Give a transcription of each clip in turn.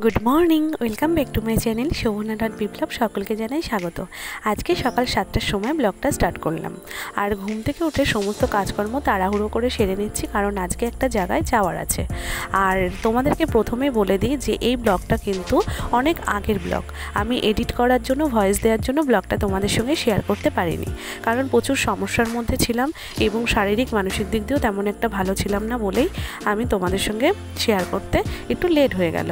Good morning, welcome back to my channel Shobhana dot Biplab. সকলকে জানাই স্বাগত। আজকে সকাল 7টার সময় ব্লগটা স্টার্ট করলাম। আর ঘুম থেকে উঠে সমস্ত কাজকর্ম তাড়াহুড়ো করে সেরে নিচ্ছি, কারণ আজকে একটা জায়গায় যাওয়ার আছে। আর তোমাদেরকে প্রথমেই বলে দিই যে এই ব্লগটা কিন্তু অনেক আগের ব্লগ। আমি এডিট করার জন্য, ভয়েস দেওয়ার জন্য ব্লগটা তোমাদের সঙ্গে শেয়ার করতে পারিনি, কারণ প্রচুর সমস্যার মধ্যে ছিলাম এবং শারীরিক মানসিক দিক দিয়েও তেমন একটা ভালো ছিলাম না বলেই আমি তোমাদের সঙ্গে শেয়ার করতে একটু লেট হয়ে গেল।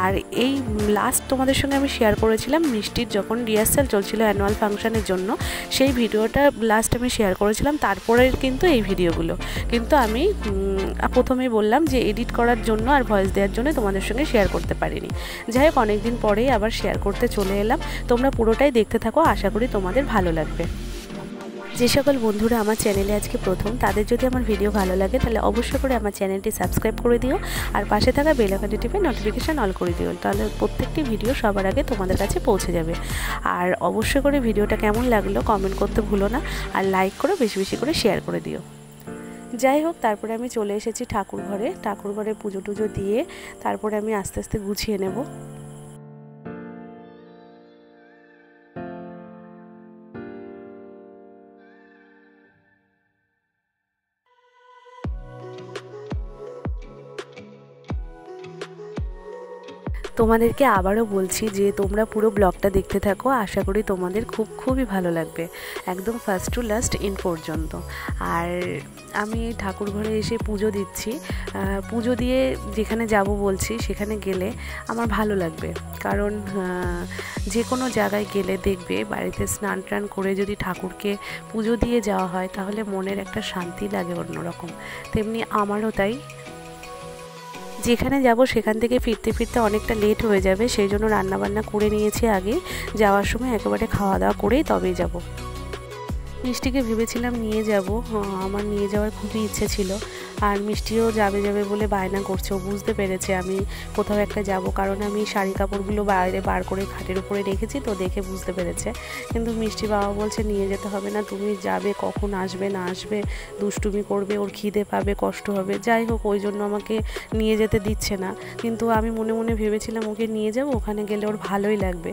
আর এই লাস্ট তোমাদের সঙ্গে আমি শেয়ার করেছিলাম মিষ্টির যখন রিহার্সাল চলছিল অ্যানুয়াল ফাংশনের জন্য, সেই ভিডিওটা লাস্ট আমি শেয়ার করেছিলাম। তারপরের কিন্তু এই ভিডিওগুলো কিন্তু আমি প্রথমেই বললাম যে এডিট করার জন্য আর ভয়েস দেওয়ার জন্য তোমাদের সঙ্গে শেয়ার করতে পারিনি। যাই হোক, অনেকদিন পরেই আবার শেয়ার করতে চলে এলাম। তোমরা পুরোটাই দেখতে থাকো, আশা করি তোমাদের ভালো লাগবে। যে সকল বন্ধুরা আমার চ্যানেলে আজকে প্রথম, তাদের যদি আমার ভিডিও ভালো লাগে তাহলে অবশ্যই করে আমার চ্যানেলটি সাবস্ক্রাইব করে দিও, আর পাশে থাকা বেল আইকনটি টিপে নোটিফিকেশান অল করে দিও, তাহলে প্রত্যেকটি ভিডিও সবার আগে তোমাদের কাছে পৌঁছে যাবে। আর অবশ্যই করে ভিডিওটা কেমন লাগলো কমেন্ট করতে ভুলো না, আর লাইক করে বেশি বেশি করে শেয়ার করে দিও। যাই হোক, তারপরে আমি চলে এসেছি ঠাকুর ঘরে পুজো টুজো দিয়ে তারপরে আমি আস্তে আস্তে গুছিয়ে নেব। তোমাদেরকে আবারও বলছি যে তোমরা পুরো ব্লগটা দেখতে থাকো, আশা করি তোমাদের খুবই ভালো লাগবে, একদম ফার্স্ট টু লাস্ট ইন পর্যন্ত। আর আমি ঠাকুর ঘরে এসে পুজো দিচ্ছি। পুজো দিয়ে যেখানে যাব বলছি সেখানে গেলে আমার ভালো লাগবে, কারণ যে কোনো জায়গায় গেলে দেখবে বাড়িতে স্নান টান করে যদি ঠাকুরকে পুজো দিয়ে যাওয়া হয় তাহলে মনের একটা শান্তি লাগে অন্যরকম। তেমনি আমারও তাই। যেখানে যাব সেখান থেকে ফিরতে ফিরতে অনেকটা লেট হয়ে যাবে, সেই জন্য রান্নাবান্না করে নিয়েছি আগে। যাওয়ার সময় একেবারে খাওয়া দাওয়া করেই তবেই যাব। মিষ্টিকে ভেবেছিলাম নিয়ে যাব, আমার নিয়ে যাওয়ার খুবই ইচ্ছে ছিল। আর মিষ্টিও যাবে বলে বায়না করছে, ও বুঝতে পেরেছে আমি কোথাও একটা যাব, কারণ আমি শাড়ি কাপড়গুলো বাইরে বার করে খাটের উপরে রেখেছি, তো দেখে বুঝতে পেরেছে। কিন্তু মিষ্টি বাবা বলছে নিয়ে যেতে হবে না, তুমি যাবে, কখন আসবে না আসবে, দুষ্টুমি করবে, ওর খিদে পাবে, কষ্ট হবে। যাই হোক, ওই জন্য আমাকে নিয়ে যেতে দিচ্ছে না। কিন্তু আমি মনে মনে ভেবেছিলাম ওকে নিয়ে যাব, ওখানে গেলে ওর ভালোই লাগবে,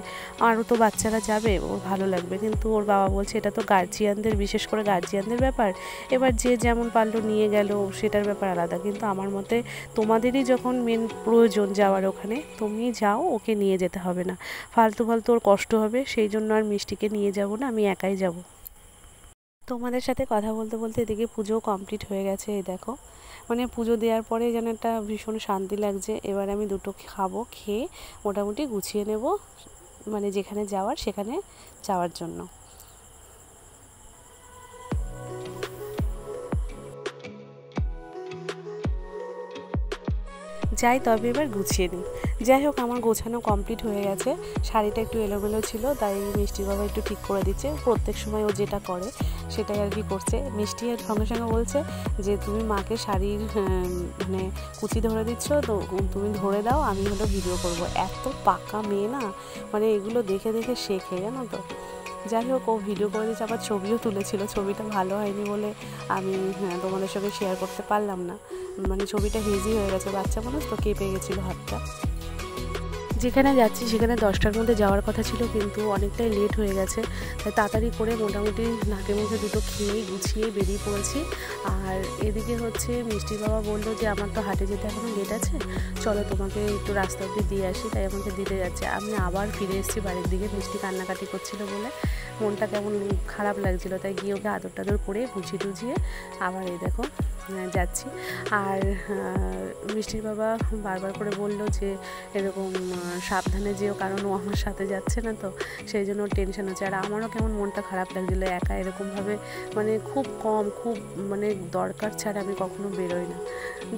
আরও তো বাচ্চারা যাবে, ওর ভালো লাগবে। কিন্তু ওর বাবা বলছে এটা তো গার্জিয়ানদের, বিশেষ করে গার্জিয়ানদের ব্যাপার, এবার যে যেমন পারলো নিয়ে গেল, সেটার ব্যাপার আলাদা। কিন্তু আমার মতে তোমাদেরই যখন মেন প্রয়োজন যাওয়ার, ওখানে তুমি যাও, ওকে নিয়ে যেতে হবে না, ফালতু ওর কষ্ট হবে। সেই জন্য আর মিষ্টিকে নিয়ে যাব না, আমি একাই যাব। তোমাদের সাথে কথা বলতে বলতে এদিকে পুজো কমপ্লিট হয়ে গেছে। এই দেখো, মানে পুজো দেওয়ার পরে যেন একটা ভীষণ শান্তি লাগছে। এবার আমি দুটো খাবো, খেয়ে মোটামুটি গুছিয়ে নেব, মানে যেখানে যাওয়ার সেখানে যাওয়ার জন্য। যাই তবে এবার গুছিয়ে নিই। যাই হোক, আমার গোছানো কমপ্লিট হয়ে গেছে। শাড়িটা একটু এলোমেলো ছিল, তাই মিষ্টি বাবা একটু ঠিক করে দিচ্ছে। প্রত্যেক সময় ও যেটা করে সেটাই আর কি করছে। মিষ্টি আর সঙ্গে সঙ্গে বলছে যে তুমি মাকে শাড়ির মানে কুচি ধরে দিচ্ছ, তো তুমি ধরে দাও, আমি হলো ভিডিও করব। এত পাকা মেয়ে না, মানে এগুলো দেখে দেখে শেখে, জানো তো। যাই হোক, ও ভিডিও করে দিচ্ছে, আবার ছবিও তুলেছিল। ছবিটা ভালো হয়নি বলে আমি তোমাদের সঙ্গে শেয়ার করতে পারলাম না, মানে ছবিটা হেজি হয়ে গেছে, বাচ্চা মানুষ তো কেঁপে গেছিলো হাতটা। যেখানে যাচ্ছি সেখানে 10টার মধ্যে যাওয়ার কথা ছিল, কিন্তু অনেকটাই লেট হয়ে গেছে, তাই তাড়াতাড়ি করে মোটামুটি নাকে মুখে দুটো খেয়ে গুছিয়ে বেরিয়ে পড়েছি। আর এদিকে হচ্ছে মিষ্টি বাবা বললো যে আমার তো হাটে যেতে এখনও লেট আছে, চলো তোমাকে একটু রাস্তা অবধি দিয়ে আসি, তাই আমাকে দিতে যাচ্ছে। আমি আবার ফিরে এসেছি বাড়ির দিকে, মিষ্টি কান্নাকাটি করছিল বলে মনটা কেমন খারাপ লাগছিলো, তাই গিয়ে ওকে আদর টাদর করে বুঝিয়ে টুঝিয়ে আবার এই দেখো যাচ্ছি। আর মিষ্টির বাবা বারবার করে বললো যে এরকম সাবধানে যেও, কারণ ও আমার সাথে যাচ্ছে না, তো সেই জন্য টেনশন হচ্ছে। আর আমারও কেমন মনটা খারাপ লাগছিলো, একা এরকমভাবে মানে খুব মানে দরকার ছাড়া আমি কখনো বেরোই না।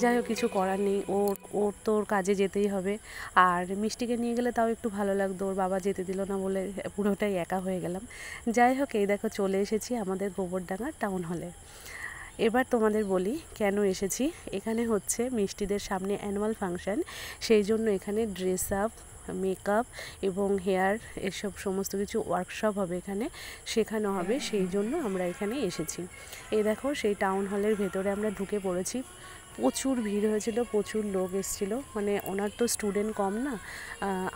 যাই হোক, কিছু করার নেই, ওর তো ওর কাজে যেতেই হবে। আর মিষ্টিকে নিয়ে গেলে তাও একটু ভালো লাগতো, ওর বাবা যেতে দিল না বলে পুরোটাই একা হয়ে গেলাম। যাই হোক, এই দেখো চলে এসেছি আমাদের গোবরডাঙ্গা টাউন হলে। এবার তোমাদের বলি কেন এসেছি। এখানে হচ্ছে মিষ্টিদের সামনে অ্যানুয়াল ফাংশন, সেই জন্য এখানে ড্রেস আপ, মেকআপ এবং হেয়ার এসব সমস্ত কিছু ওয়ার্কশপ হবে, এখানে শেখানো হবে, সেই জন্য আমরা এখানে এসেছি। এই দেখো, সেই টাউন হলের ভেতরে আমরা ঢুকে পড়েছি। প্রচুর ভিড় হয়েছিল, প্রচুর লোক এসেছিল। মানে ওনার তো স্টুডেন্ট কম না,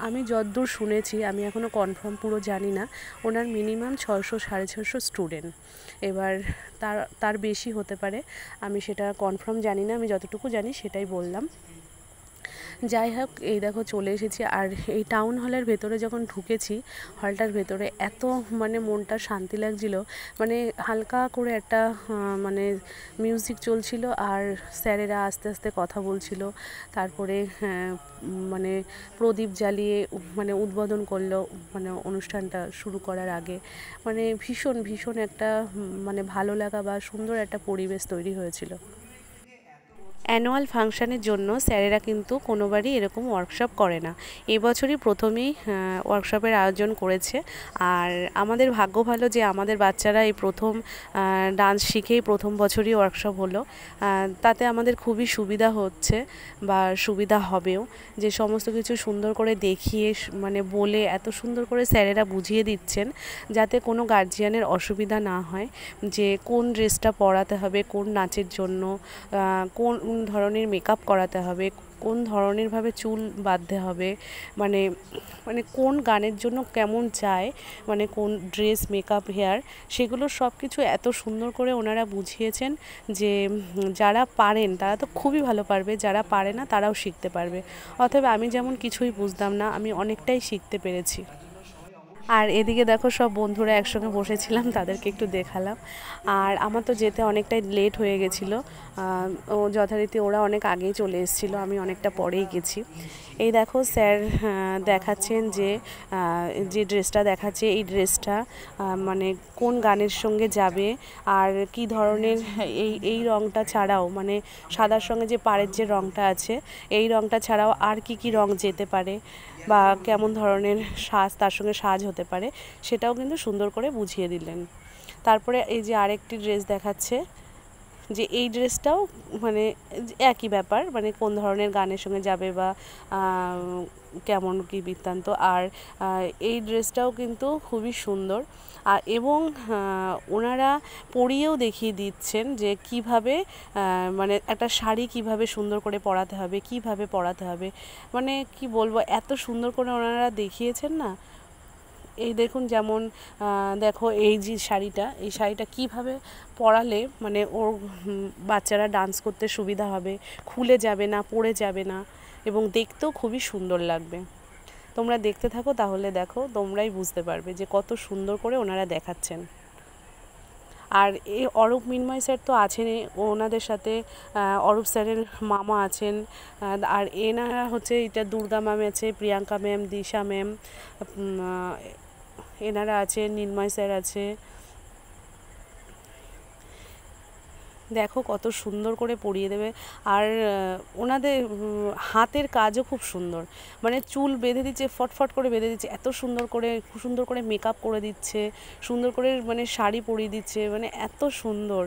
আমি যতদূর শুনেছি, আমি এখনও কনফার্ম পুরো জানি না, ওনার মিনিমাম 600 650 স্টুডেন্ট। এবার তার বেশি হতে পারে, আমি সেটা কনফার্ম জানি না, আমি যতটুকু জানি সেটাই বললাম। যাই হোক, এই দেখো চলে এসেছি। আর এই টাউন হলের ভেতরে যখন ঢুকেছি, হলটার ভেতরে এত মানে মনটা শান্তি লাগছিল। মানে হালকা করে একটা মানে মিউজিক চলছিল, আর স্যারেরা আস্তে আস্তে কথা বলছিল। তারপরে মানে প্রদীপ জ্বালিয়ে মানে উদ্বোধন করলো, মানে অনুষ্ঠানটা শুরু করার আগে। মানে ভীষণ ভীষণ একটা মানে ভালো লাগা বা সুন্দর একটা পরিবেশ তৈরি হয়েছিল। অ্যানুয়াল ফাংশানের জন্য স্যারেরা কিন্তু কোনোবারই এরকম ওয়ার্কশপ করে না, এবছরই প্রথমেই ওয়ার্কশপের আয়োজন করেছে। আর আমাদের ভাগ্য ভালো যে আমাদের বাচ্চারা এই প্রথম ডান্স শিখেই প্রথম বছরই ওয়ার্কশপ হলো। তাতে আমাদের খুবই সুবিধা হচ্ছে বা সুবিধা হবেও, যে সমস্ত কিছু সুন্দর করে দেখিয়ে মানে বলে এত সুন্দর করে স্যারেরা বুঝিয়ে দিচ্ছেন, যাতে কোনো গার্জিয়ানের অসুবিধা না হয় যে কোন ড্রেসটা পরাতে হবে, কোন নাচের জন্য, কোন ধরনের মেকআপ করাতে হবে, কোন ধরনেরভাবে চুল বাঁধতে হবে, মানে মানে কোন গানের জন্য কেমন চায়, মানে কোন ড্রেস, মেকআপ, হেয়ার, সেগুলো সব কিছু এত সুন্দর করে ওনারা বুঝিয়েছেন যে যারা পারেন তারা তো খুবই ভালো পারবে, যারা পারে না তারাও শিখতে পারবে। অতএব আমি যেমন কিছুই বুঝতাম না, আমি অনেকটাই শিখতে পেরেছি। আর এদিকে দেখো সব বন্ধুরা একসঙ্গে বসেছিলাম, তাদেরকে একটু দেখালাম। আর আমার তো যেতে অনেকটাই লেট হয়ে গেছিলো, ও যথারীতি ওরা অনেক আগেই চলে এসেছিলো, আমি অনেকটা পরেই গেছি। এই দেখো স্যার দেখাচ্ছেন যে যে ড্রেসটা দেখাচ্ছে, এই ড্রেসটা মানে কোন গানের সঙ্গে যাবে, আর কি ধরনের এই রঙটা ছাড়াও, মানে সাদার সঙ্গে যে পাড়ের যে রঙটা আছে, এই রঙটা ছাড়াও আর কি রঙ যেতে পারে, বা কেমন ধরনের সাজ তার সঙ্গে সাজ হতে পারে, সেটাও কিন্তু সুন্দর করে বুঝিয়ে দিলেন। তারপরে এই যে আরেকটি ড্রেস দেখাচ্ছে, যে এই ড্রেসটাও মানে একই ব্যাপার, মানে কোন ধরনের গানের সঙ্গে যাবে বা কেমন কি বৃত্তান্ত। আর এই ড্রেসটাও কিন্তু খুবই সুন্দর, এবং ওনারা পরিয়েও দেখিয়ে দিচ্ছেন যে কিভাবে মানে একটা শাড়ি কিভাবে সুন্দর করে পরাতে হবে, কিভাবে পরাতে হবে, মানে কি বলবো, এত সুন্দর করে ওনারা দেখিয়েছেন না। এই দেখুন, যেমন দেখো এই যে শাড়িটা, এই শাড়িটা কিভাবে পরালে মানে ওর বাচ্চারা ডান্স করতে সুবিধা হবে, খুলে যাবে না, পড়ে যাবে না, এবং দেখতেও খুবই সুন্দর লাগবে। তোমরা দেখতে থাকো, তাহলে দেখো তোমরাই বুঝতে পারবে যে কত সুন্দর করে ওনারা দেখাচ্ছেন। আর এই অরূপ মিনময় স্যার তো আছেনই, ওনাদের সাথে অরূপ স্যারের মামা আছেন, আর এনারা হচ্ছে এটা দুর্গা ম্যাম আছে, প্রিয়াঙ্কা ম্যাম, দিশা ম্যাম, এনারা আছে, নির্ময় স্যার আছে। দেখো কত সুন্দর করে পরিয়ে দেবে। আর ওনাদের হাতের কাজও খুব সুন্দর, মানে চুল বেঁধে দিচ্ছে, ফটফট করে বেঁধে দিচ্ছে, এত সুন্দর করে মেকআপ করে দিচ্ছে, সুন্দর করে মানে শাড়ি পরিয়ে দিচ্ছে, মানে এত সুন্দর,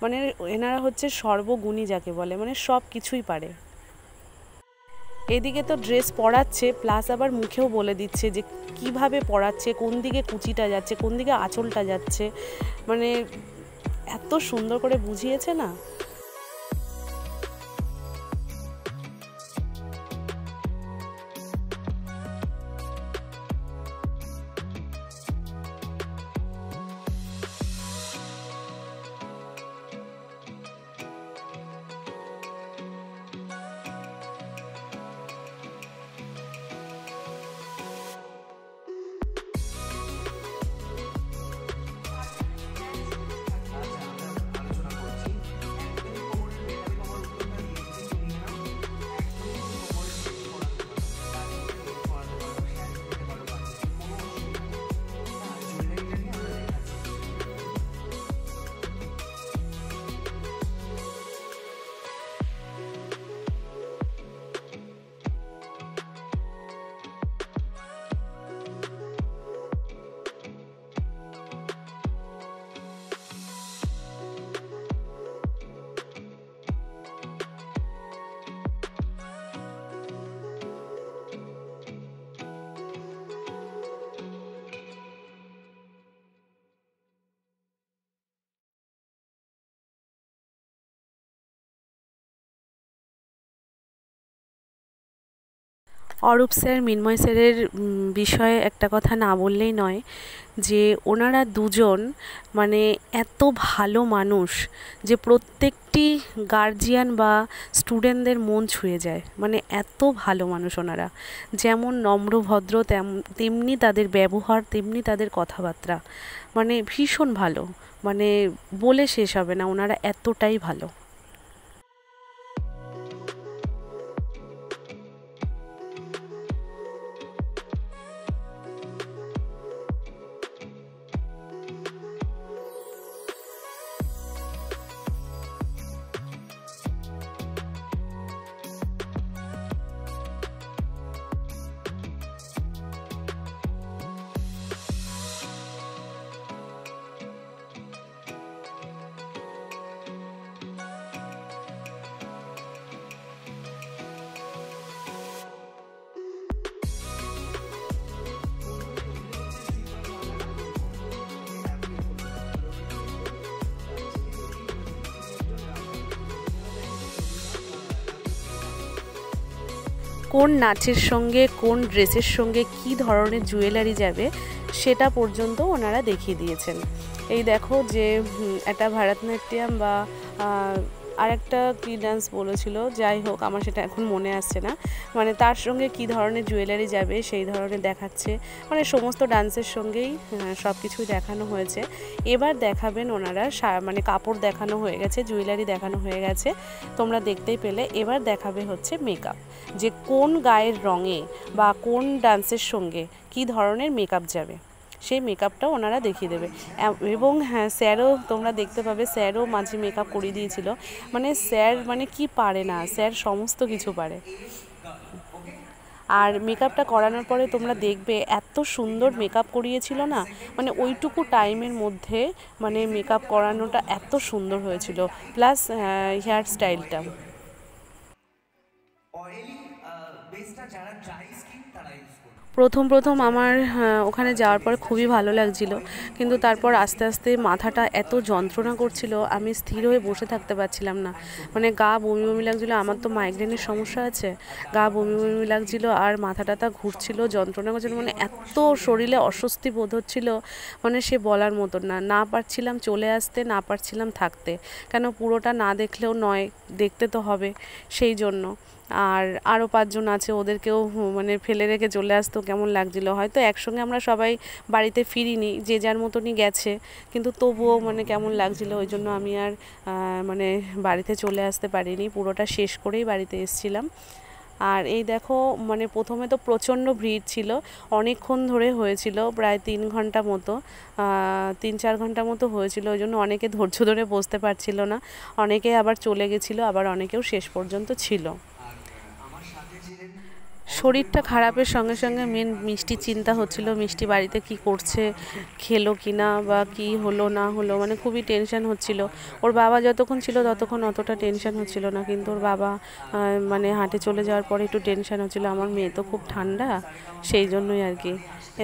মানে এনারা হচ্ছে সর্বগুণী যাকে বলে, মানে সব কিছুই পারে। এদিকে তো ড্রেস পরাচ্ছে, প্লাস আবার মুখেও বলে দিচ্ছে যে কিভাবে পরাচ্ছে, কোন দিকে কুচিটা যাচ্ছে, কোন দিকে আঁচলটা যাচ্ছে, মানে এত সুন্দর করে বুঝিয়েছে না। অরূপ স্যার, মিন্ময় স্যারের বিষয়ে একটা কথা না বললেই নয়, যে ওনারা দুজন মানে এত ভালো মানুষ যে প্রত্যেকটি গার্জিয়ান বা স্টুডেন্টদের মন ছুঁয়ে যায়। মানে এত ভালো মানুষ ওনারা, যেমন নম্র ভদ্র তেমনি তাদের ব্যবহার, তেমনি তাদের কথাবার্তা, মানে ভীষণ ভালো, মানে বলে শেষ হবে না, ওনারা এতটাই ভালো। কোন নাচের সঙ্গে কোন ড্রেসের সঙ্গে কি ধরনের জুয়েলারি যাবে সেটা পর্যন্ত ওনারা দেখিয়ে দিয়েছেন। এই দেখো যে একটা ভারতনাট্যম বা আরেকটা কী ডান্স বলেছিল, যাই হোক আমার সেটা এখন মনে আসছে না, মানে তার সঙ্গে কি ধরনের জুয়েলারি যাবে সেই ধরনের দেখাচ্ছে, মানে সমস্ত ডান্সের সঙ্গেই সব কিছুই দেখানো হয়েছে। এবার দেখাবেন ওনারা, মানে কাপড় দেখানো হয়ে গেছে, জুয়েলারি দেখানো হয়ে গেছে, তোমরা দেখতেই পেলে। এবার দেখাবে হচ্ছে মেকআপ, যে কোন গায়ের রঙে বা কোন ডান্সের সঙ্গে কি ধরনের মেকআপ যাবে, সেই মেকআপটাও ওনারা দেখিয়ে দেবে। এবং হ্যাঁ, স্যারও তোমরা দেখতে পাবে, স্যারও মাঝে মেকআপ করিয়ে দিয়েছিল। মানে স্যার মানে কি পারে না, স্যার সমস্ত কিছু পারে। আর মেকআপটা করানোর পরে তোমরা দেখবে এত সুন্দর মেকআপ করিয়েছিল না, মানে ওইটুকু টাইমের মধ্যে মানে মেকআপ করানোটা এত সুন্দর হয়েছিল, প্লাস হেয়ার স্টাইলটা। প্রথম আমার ওখানে যাওয়ার পর খুবই ভালো লাগছিল, কিন্তু তারপর আস্তে আস্তে মাথাটা এত যন্ত্রণা করছিল, আমি স্থির হয়ে বসে থাকতে পারছিলাম না, মানে গা বমি বমি লাগছিলো। আমার তো মাইগ্রেনের সমস্যা আছে, গা বমি বমি লাগছিলো আর মাথাটা ঘুরছিল, যন্ত্রণা করছিল, মানে এত শরীরে অস্বস্তি বোধ হচ্ছিল, মানে সে বলার মতন না। না পারছিলাম চলে আসতে, না পারছিলাম থাকতে, কেন পুরোটা না দেখলেও নয়, দেখতে তো হবে, সেই জন্য। আর আরও 5 জন আছে, ওদেরকেও মানে ফেলে রেখে চলে আসতো, কেমন লাগছিল। হয়তো একসঙ্গে আমরা সবাই বাড়িতে ফিরিনি, যে যার মতনই গেছে, কিন্তু তবুও মানে কেমন লাগছিল, ওই জন্য আমি আর মানে বাড়িতে চলে আসতে পারিনি, পুরোটা শেষ করেই বাড়িতে এসেছিলাম। আর এই দেখো, মানে প্রথমে তো প্রচণ্ড ভিড় ছিল, অনেকক্ষণ ধরে হয়েছিল, প্রায় 3 ঘন্টা মতো, 3-4 ঘন্টা মতো হয়েছিল, ওই জন্য অনেকে ধৈর্য ধরে বসতে পারছিল না, অনেকে আবার চলে গেছিলো, আবার অনেকেও শেষ পর্যন্ত ছিল। শরীরটা খারাপের সঙ্গে সঙ্গে মেন মিষ্টি চিন্তা হচ্ছিল, মিষ্টি বাড়িতে কি করছে, খেলো কি না, বা কি হলো না হলো, মানে খুবই টেনশন হচ্ছিল। ওর বাবা যতক্ষণ ছিল ততক্ষণ অতটা টেনশন হচ্ছিল না, কিন্তু ওর বাবা মানে হাঁটে চলে যাওয়ার পরে একটু টেনশন হচ্ছিল। আমার মেয়ে তো খুব ঠান্ডা, সেই জন্যই আর কি।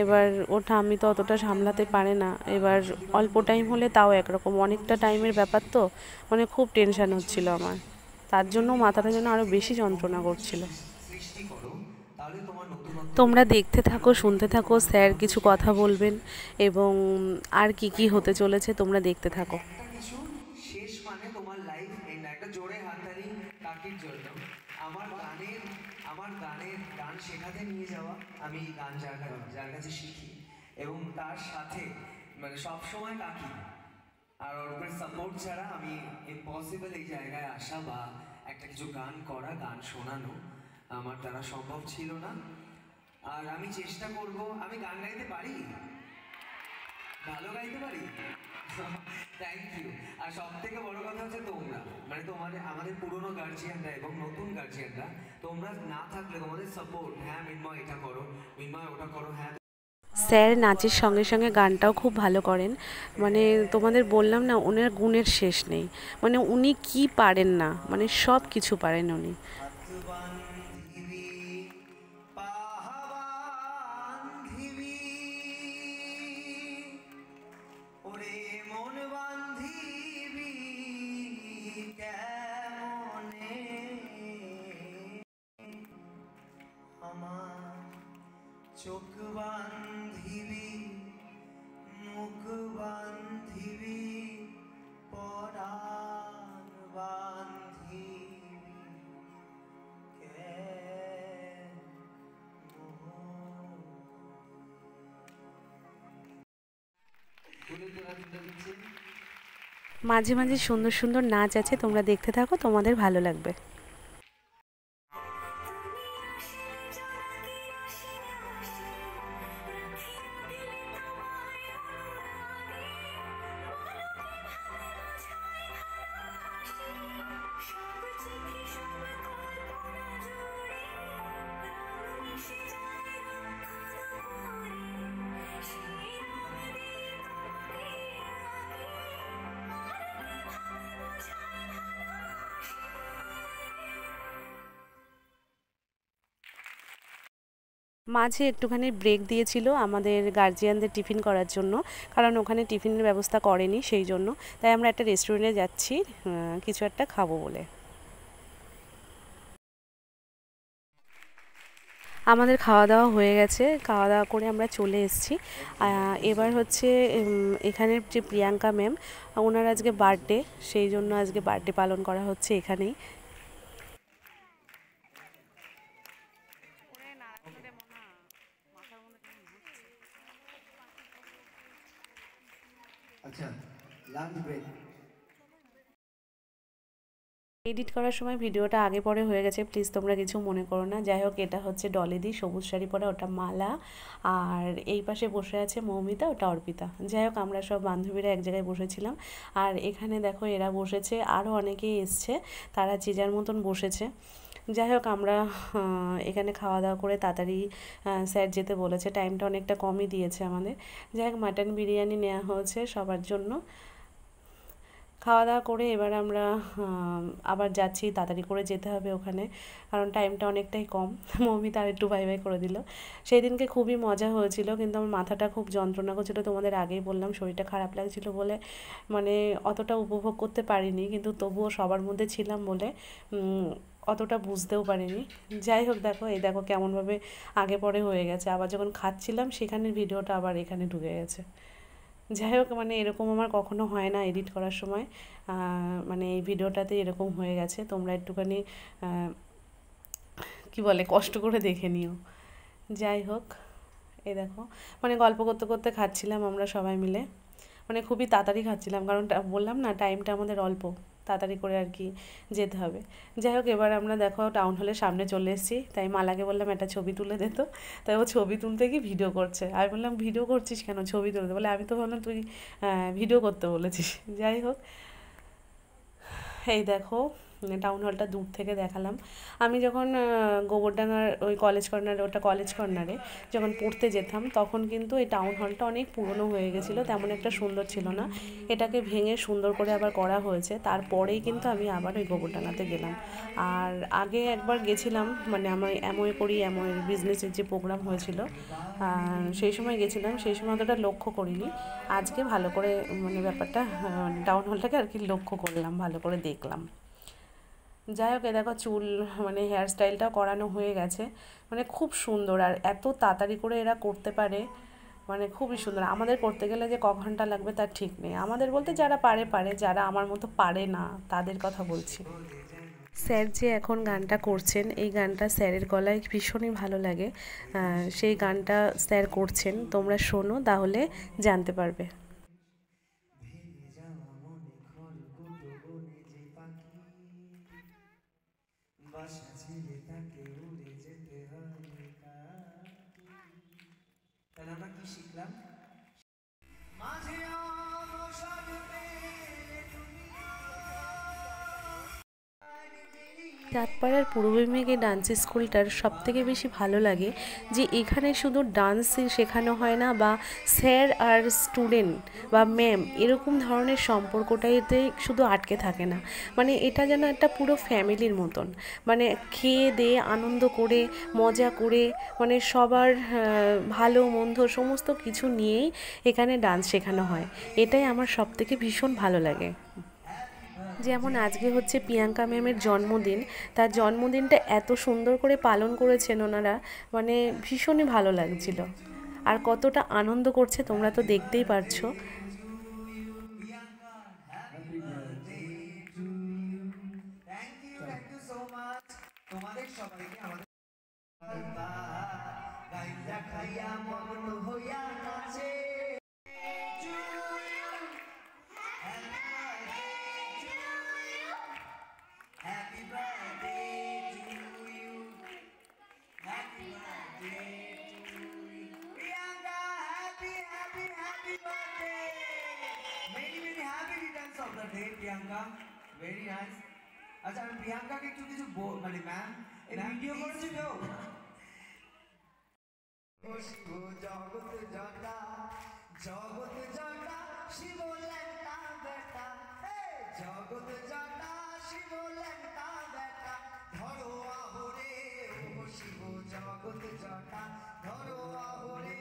এবার ওটা আমি তো অতটা সামলাতে পারে না, এবার অল্প টাইম হলে তাও একরকম, অনেকটা টাইমের ব্যাপার তো, মানে খুব টেনশন হচ্ছিল আমার, তার জন্য মাথাটা যেন আরও বেশি যন্ত্রণা করছিল। তোমরা দেখতে থাকো, শুনতে থাকো, স্যার কিছু কথা বলবেন এবং আর কি কি হতে চলেছে তোমরা দেখতে থাকো। শেষ মানে তোমার লাইফ এন্ড। একটা জোরে হাততালি কাকির জন্য। আমার গান শেখাতে নিয়ে যাওয়া, আমি গান যার কাছে শিখি, এবং তার সাথে মানে সবসময় কাকি আর ওর সাপোর্ট ছাড়া আমি ইম্পসিবল এই জায়গায় আসা বা একটা কিছু গান করা, গান শোনানো আমার দ্বারা সম্ভব ছিল না। আর আমি চেষ্টা করব, আমি গান গাইতে পারি, ভালো গাইতে পারি, থ্যাংক ইউ। আর সব থেকে বড় কথা হচ্ছে তোমরা, মানে আমাদের পুরনো গার্জিয়ানরা এবং নতুন গার্জিয়ানরা, তোমরা না থাকলে তোমাদের সাপোর্ট, হ্যাঁ মিন্ময় এটা করো, মিন্ময় ওটা করো, হ্যাঁ। স্যার নাচের সঙ্গে সঙ্গে গানটাও খুব ভালো করেন, মানে তোমাদের বললাম না, ওনার গুণের শেষ নেই, মানে উনি কি পারেন না, মানে সব কিছু পারেন উনি। আমার চোখ বান্ধিবি মুখ বান্ধিবি পরাণ বান্ধিবি মাঝে মাঝে সুন্দর সুন্দর নাচ আছে, তোমরা দেখতে থাকো, তোমাদের ভালো লাগবে। মাঝে একটুখানি ব্রেক দিয়েছিল আমাদের গার্জিয়ানদের টিফিন করার জন্য, কারণ ওখানে টিফিনের ব্যবস্থা করেনি, সেই জন্য তাই আমরা একটা রেস্টুরেন্টে যাচ্ছি কিছু একটা খাবো বলে। আমাদের খাওয়া দাওয়া হয়ে গেছে, খাওয়া দাওয়া করে আমরা চলে এসেছি। এবার হচ্ছে এখানের যে প্রিয়াঙ্কা ম্যাম, ওনার আজকে বার্থডে, সেই জন্য আজকে বার্থডে পালন করা হচ্ছে এখানেই। আচ্ছা, লাঞ্চ ব্রেক। এডিট করার সময় ভিডিওটা আগে পরে হয়ে গেছে, প্লিজ তোমরা কিছু মনে করো না। যাই হোক, এটা হচ্ছে ডলিদি, সবুজ শাড়ি পরা, ওটা মালা, আর এই পাশে বসে আছে মৌমিতা, ওটা অর্পিতা। যাই হোক, আমরা সব বান্ধবীরা এক জায়গায় বসেছিলাম, আর এখানে দেখো এরা বসেছে, আরও অনেকেই এসছে, তারা যে যার মতন বসেছে। যাই হোক, আমরা এখানে খাওয়া দাওয়া করে তাড়াতাড়ি স্যার যেতে বলেছে, টাইমটা অনেকটা কমই দিয়েছে আমাদের। যাই হোক, মাটন বিরিয়ানি নেওয়া হয়েছে সবার জন্য। খাওয়া দাওয়া করে এবার আমরা আবার যাচ্ছি, তাড়াতাড়ি করে যেতে হবে ওখানে, কারণ টাইমটা অনেকটাই কম। মৌমিতা আর একটু বাই বাই করে দিল। সেই দিনকে খুবই মজা হয়েছিল, কিন্তু আমার মাথাটা খুব যন্ত্রণা করছিল, তোমাদের আগেই বললাম, শরীরটা খারাপ লাগছিল বলে মানে অতটা উপভোগ করতে পারিনি, কিন্তু তবুও সবার মধ্যে ছিলাম বলে অতটা বুঝতেও পারিনি। যাই হোক, দেখো এই দেখো কেমনভাবে আগে পরে হয়ে গেছে, আবার যখন খাচ্ছিলাম সেখানের ভিডিওটা আবার এখানে ঢুকে গেছে। যাই হোক, মানে এরকম আমার কখনো হয় না এডিট করার সময়, মানে এই ভিডিওটাতে এরকম হয়ে গেছে, তোমরা একটুখানি কি বলে কষ্ট করে দেখে নিও। যাই হোক, এই দেখো মানে গল্প করতে করতে খাচ্ছিলাম আমরা সবাই মিলে, মানে খুবই তাড়াতাড়ি খাচ্ছিলাম, কারণ বললাম না টাইমটা আমাদের অল্প, তাড়াতাড়ি করে আর কি যেতে হবে। যাই হোক, এবার আমরা দেখো টাউন হলের সামনে চলে এসেছি, তাই মালাকে বললাম একটা ছবি তুলে দে তো, তাই ও ছবি তুলতে গিয়ে ভিডিও করছে। আমি বললাম ভিডিও করছিস কেন, ছবি তুলতে, বলে আমি তো ভাবলাম তুই ভিডিও করতে বলেছিস। যাই হোক, এই দেখো টাউন হলটা দূর থেকে দেখালাম। আমি যখন গোবরডাঙ্গার ওই কলেজ কর্নারে, ওটা কলেজ কর্নারে যখন পড়তে যেতাম, তখন কিন্তু এই টাউন হলটা অনেক পুরনো হয়ে গেছিলো, তেমন একটা সুন্দর ছিল না, এটাকে ভেঙে সুন্দর করে আবার করা হয়েছে। তারপরেই কিন্তু আমি আবার ওই গোবরডাঙ্গাতে গেলাম। আর আগে একবার গেছিলাম, মানে আমার এমওয়ের বিজনেসের যে প্রোগ্রাম হয়েছিল, সেই সময় গেছিলাম, সেই সময় অতটা লক্ষ্য করিনি। আজকে ভালো করে মানে ব্যাপারটা টাউন হলটাকে আর কি লক্ষ্য করলাম, ভালো করে দেখলাম। যাই হোক, দেখো চুল মানে হেয়ার স্টাইলটাও করানো হয়ে গেছে, মানে খুব সুন্দর, আর এত তাড়াতাড়ি করে এরা করতে পারে, মানে খুবই সুন্দর। আমাদের করতে গেলে যে ক ঘন্টা লাগবে তার ঠিক নেই, আমাদের বলতে যারা পারে, যারা আমার মতো পারে না তাদের কথা বলছি। স্যার যে এখন গানটা করছেন, এই গানটা স্যারের গলায় ভীষণই ভালো লাগে, সেই গানটা স্যার করছেন, তোমরা শোনো তাহলে জানতে পারবে। বাসা ছেড়ে তাকে উড়ে যেতে হবে, তাহলে আমরা কি শিখলাম? মাঝে অবসর পেলে চাঁদপাড়ার পূর্বভূমিকে ডান্স স্কুলটার সবথেকে বেশি ভালো লাগে যে এখানে শুধু ডান্স শেখানো হয় না, বা স্যার আর স্টুডেন্ট বা ম্যাম এরকম ধরনের সম্পর্কটাইতে শুধু আটকে থাকে না, মানে এটা যেন একটা পুরো ফ্যামিলির মতন, মানে খেয়ে দিয়ে আনন্দ করে মজা করে, মানে সবার ভালো মন্দ সমস্ত কিছু নিয়েই এখানে ডান্স শেখানো হয়, এটাই আমার সবথেকে ভীষণ ভালো লাগে। যেমন আজকে হচ্ছে প্রিয়াঙ্কা ম্যামের জন্মদিন, তার জন্মদিনটা এত সুন্দর করে পালন করেছেন ওনারা, মানে ভীষণই ভালো লাগছিল। আর কতটা আনন্দ করছে তোমরা তো দেখতেই পারছো। তোমাদের সবাইকে আমাদের গাইজা খাইয়া মগ্ন হইয়া নাচে। Happy birthday to you. Happy birthday to you. Priyanka, happy birthday. Many happy returns of the day, Priyanka. Very nice. আচ্ছা আমি প্রিয়াঙ্কাকে একটু কিছু মানে ম্যাম এই ভিডিও করেছি তো শিব জগৎ জটা জগৎ জটা শিব লেঙ্কা বেটা জগৎ জটা শিব লেঙ্কা বেটা ধরো আহরে ও শিব জগৎ জটা ধরো আহরে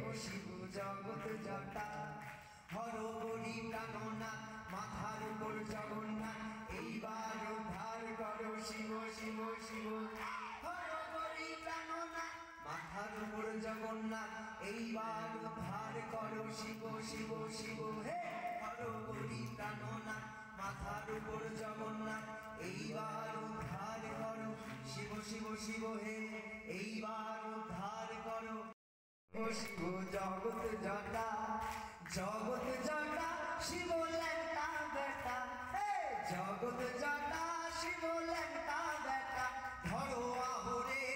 ও শিব জগৎ জটা হর বলি প্রাণনা মাথার উপর জগন্নাথ এইবার উদ্ধার করো শিব শিব শিব হর বলি প্রাণনা মাথার উপর জগন্নাথ এইবার উদ্ধার করো শিব শিব শিব হে হর বলি প্রাণনা মাথার উপর জগন্নাথ এইবার উদ্ধার করো শিব শিব শিব হে এইবার উদ্ধার করো ও শিব জগৎ জটা জগৎ জটা শিব লেঙ্কা বেটা জগৎ জটা শিব লেঙ্কা বেটা ধরো আহরে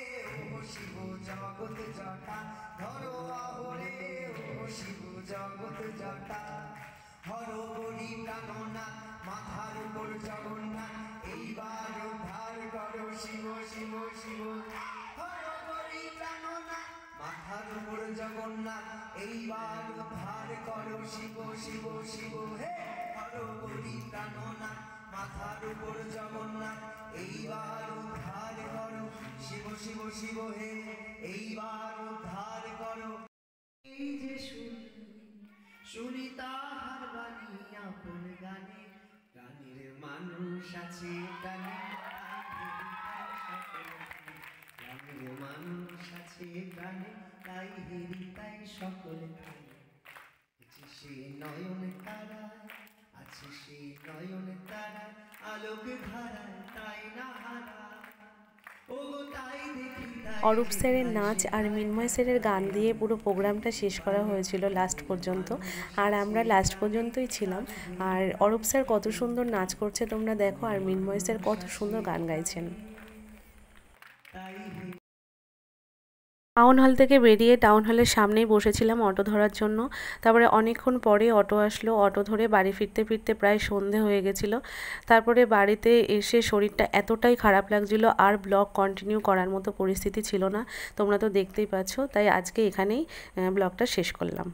ও শিব জগৎ জটা ধরো আহরে ও শিব জগৎ জটা হর বলি প্রাণনা মাথার উপর জগন্নাথ এইবার উদ্ধার করো শিব শিব শিব হর বলি প্রাণনা মাথার উপর জগন্নাথ এইবার উদ্ধার করো শিব শিব শিব হে হর বলি প্রাণনা মাথার উপর জগন্নাথ এইবার উদ্ধার করো শিব শিব শিব হে এইবার উদ্ধার করো এই যে শুনি তাহার বাণী আপন গানে গানের মানুষ আছে গানে গানের মানুষ আছে গানে তাই হেরি তাই সকলে আছে সে নয়ন তারা আছে সে নয়ন তারা আলোক ধারা তাই না হারা ও তাই দেখি অরূপ স্যারের নাচ আর মিন্ময় স্যারের গান দিয়ে পুরো প্রোগ্রামটা শেষ করা হয়েছিল লাস্ট পর্যন্ত। আর আমরা লাস্ট পর্যন্তই ছিলাম। আর অরূপ স্যার কত সুন্দর নাচ করছে তোমরা দেখো, আর মিন্ময় স্যার কত সুন্দর গান গাইছেন। টাউন হল থেকে বেরিয়ে টাউন হলের সামনেই বসেছিলাম অটো ধরার জন্য। তারপরে অনেকক্ষণ পরে অটো আসলো, অটো ধরে বাড়ি ফিরতে ফিরতে প্রায় সন্ধে হয়ে গেছিলো। তারপরে বাড়িতে এসে শরীরটা এতটাই খারাপ লাগছিলো, আর ব্লগ কন্টিনিউ করার মতো পরিস্থিতি ছিল না, তোমরা তো দেখতেই পাচ্ছ। তাই আজকে এখানেই ব্লগটা শেষ করলাম।